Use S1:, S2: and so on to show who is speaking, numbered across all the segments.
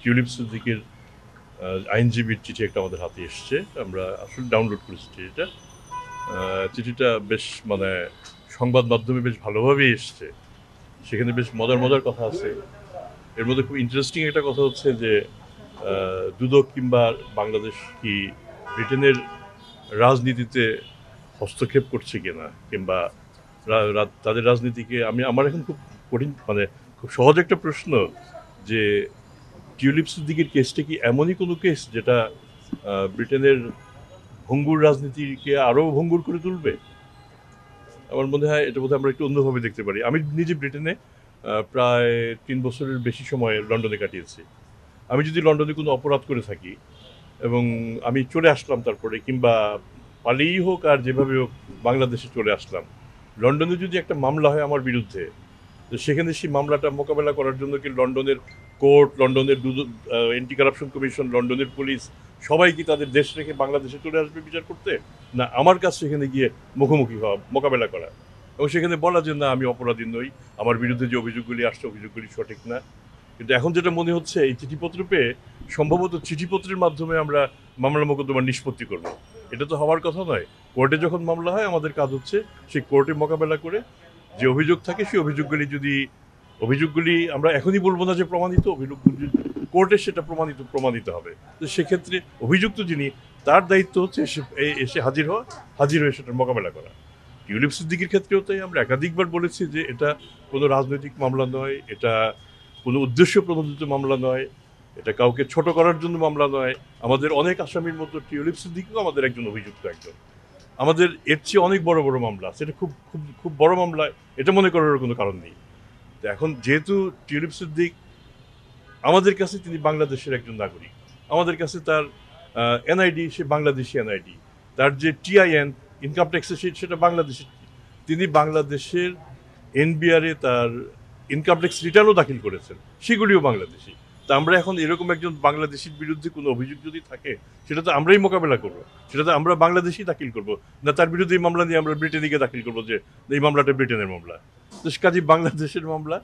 S1: Tulip সিদ্দিকের আইনজীবীর চিঠি একটা আমাদের হাতে এসছে। আমরা আসলে ডাউনলোড করেছি চিঠিটা। চিঠিটা বেশ মানে সংবাদ মাধ্যমে বেশ ভালোভাবেই এসছে। সেখানে বেশ মজার মজার কথা আছে। এর মধ্যে খুব ইন্টারেস্টিং একটা কথা হচ্ছে যে দুদক কিংবা বাংলাদেশ কি ব্রিটেনের রাজনীতিতে হস্তক্ষেপ করছে কিনা, কিংবা তাদের রাজনীতিকে আমার এখন খুব কঠিন মানে খুব সহজ একটা প্রশ্ন যে টিউলিপ সিদ্দিকের কেসটা কি এমনই কোনো কেস যেটা ব্রিটেনের ভঙ্গুর রাজনীতিকে আরও ভঙ্গুর করে তুলবে? আমার মনে হয় এটা বোধহয় আমরা একটু অন্যভাবে দেখতে পারি। আমি নিজে ব্রিটেনে প্রায় ৩ বছরের বেশি সময় লন্ডনে কাটিয়েছি। আমি যদি লন্ডনে কোনো অপরাধ করে থাকি এবং আমি চলে আসলাম তারপরে, কিংবা পালিয়েই হোক আর যেভাবে হোক বাংলাদেশে চলে আসলাম, লন্ডনে যদি একটা মামলা হয় আমার বিরুদ্ধে, তো সেখানে সেই মামলাটা মোকাবেলা করার জন্য কি লন্ডনের কোর্ট, লন্ডনের অ্যান্টি কারাপশন কমিশন, লন্ডনের পুলিশ সবাই কি তাদের দেশ রেখে বাংলাদেশে চলে আসবে বিচার করতে? না আমার কাছে সেখানে গিয়ে মুখোমুখি হওয়া, মোকাবেলা করা এবং সেখানে বলা যে না আমি অপরাধী নই, আমার বিরুদ্ধে যে অভিযোগগুলি আসছে অভিযোগগুলি সঠিক না। কিন্তু এখন যেটা মনে হচ্ছে এই চিঠিপত্র পেয়ে সম্ভবত চিঠিপত্রের মাধ্যমে আমরা মামলা মোকদ্দমা নিষ্পত্তি করব। এটা তো হওয়ার কথা নয়। কোর্টে যখন মামলা হয় আমাদের কাজ হচ্ছে সেই কোর্টে মোকাবেলা করে যে অভিযোগ থাকে সেই অভিযোগগুলি আমরা এখনই বলবো না যে প্রমাণিত, অভিযোগগুলি কোর্টে সেটা প্রমাণিত হবে। তো সেক্ষেত্রে অভিযুক্ত যিনি তার দায়িত্ব হচ্ছে এসে হাজির হয়ে সেটার মোকাবেলা করা। টিউলিপ সিদ্দিকির ক্ষেত্রেও তাই আমরা একাধিকবার বলেছি যে এটা কোনো রাজনৈতিক মামলা নয়, এটা কোনো উদ্দেশ্য প্রণোদিত মামলা নয়, এটা কাউকে ছোট করার জন্য মামলা নয়। আমাদের অনেক আসামির মতো টিউলিপ সিদ্দিকিও আমাদের একজন অভিযুক্ত একজন। আমাদের এর চেয়ে অনেক বড় বড় মামলা, সেটা খুব খুব খুব বড় মামলা, এটা মনে করার কোনো কারণ নেই। তো এখন যেহেতু টিউলিপ সিদ্দিক আমাদের কাছে তিনি বাংলাদেশের একজন নাগরিক, আমাদের কাছে তার এনআইডি, সে বাংলাদেশি এনআইডি, তার যে টিআইএন ইনকাম ট্যাক্সে সেটা বাংলাদেশের, তিনি বাংলাদেশের এনবিআরে তার ইনকাম ট্যাক্স রিটার্নও দাখিল করেছেন, সেগুলিও বাংলাদেশি। তা আমরা এখন এরকম একজন বাংলাদেশির বিরুদ্ধে কোনো অভিযোগ যদি থাকে সেটা তো আমরাই মোকাবেলা করবো, সেটা তো আমরা বাংলাদেশি দাখিল করবো না তার বিরুদ্ধে এই মামলা নিয়ে আমরা ব্রিটেনিকে দাখিল করবো যে এই মামলাটা ব্রিটেনের মামলা। তো কাজী বাংলাদেশের মামলা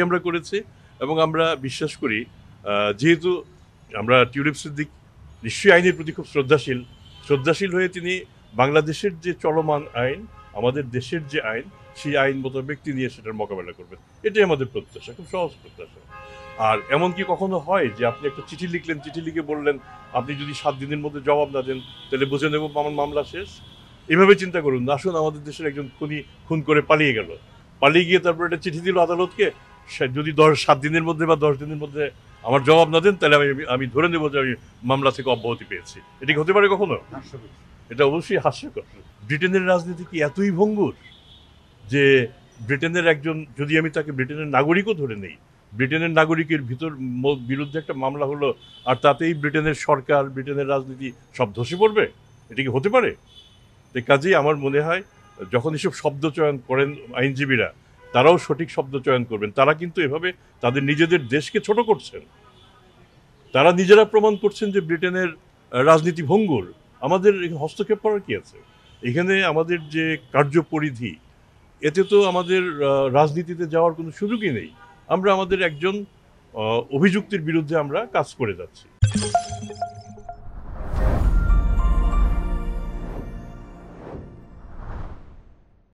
S1: আমরা করেছি এবং আমরা বিশ্বাস করি যেহেতু আমরা টিউলিপ সিদ্দিক নিশ্চয়ই আইনের প্রতি খুব শ্রদ্ধাশীল হয়ে তিনি বাংলাদেশের যে চলমান আইন, আমাদের দেশের যে আইন, সেই আইন মোতাবেক তিনি সেটার মোকাবেলা করবেন, এটাই আমাদের প্রত্যাশা, খুব সহজ প্রত্যাশা। আর এমন কি কখনো হয় যে আপনি একটা চিঠি লিখলেন, চিঠি লিখে বললেন আপনি যদি 7 দিনের মধ্যে জবাব না দেন তাহলে বুঝে নেব আমার মামলা শেষ? এভাবে চিন্তা করুন। আসুন, আমাদের দেশের একজন খুন করে পালিয়ে গেল, পালিয়ে গিয়ে তারপর একটা চিঠি দিল আদালতকে, যদি 7 দিনের মধ্যে বা 10 দিনের মধ্যে আমার জবাব না দেন তাহলে আমি ধরে নেব যে আমি মামলা থেকে অব্যাহতি পেয়েছি। এটা কি হতে পারে কখনো? এটা অবশ্যই হাস্যকর। ব্রিটেনের রাজনীতি কি এতই ভঙ্গুর যে ব্রিটেনের একজন, যদি আমি তাকে ব্রিটেনের নাগরিকও ধরে নেই, ব্রিটেনের নাগরিকের বিরুদ্ধে একটা মামলা হলো আর তাতেই ব্রিটেনের সরকার, ব্রিটেনের রাজনীতি সব ধসে পড়বে? এটা কি হতে পারে? কাজেই আমার মনে হয় যখন এসব শব্দ চয়ন করেন আইনজীবীরা, তারাও সঠিক শব্দ চয়ন করবেন। তারা কিন্তু এভাবে তাদের নিজেদের দেশকে ছোট করছেন, তারা নিজেরা প্রমাণ করছেন যে ব্রিটেনের রাজনীতি ভঙ্গুর। আমাদের হস্তক্ষেপ করার কি আছে? এখানে আমাদের যে কার্যপরিধি, এতে তো আমাদের রাজনীতিতে যাওয়ার কোনো সুযোগই নেই। আমরা আমাদের একজন অভিযুক্তির বিরুদ্ধে আমরা কাজ করে যাচ্ছি।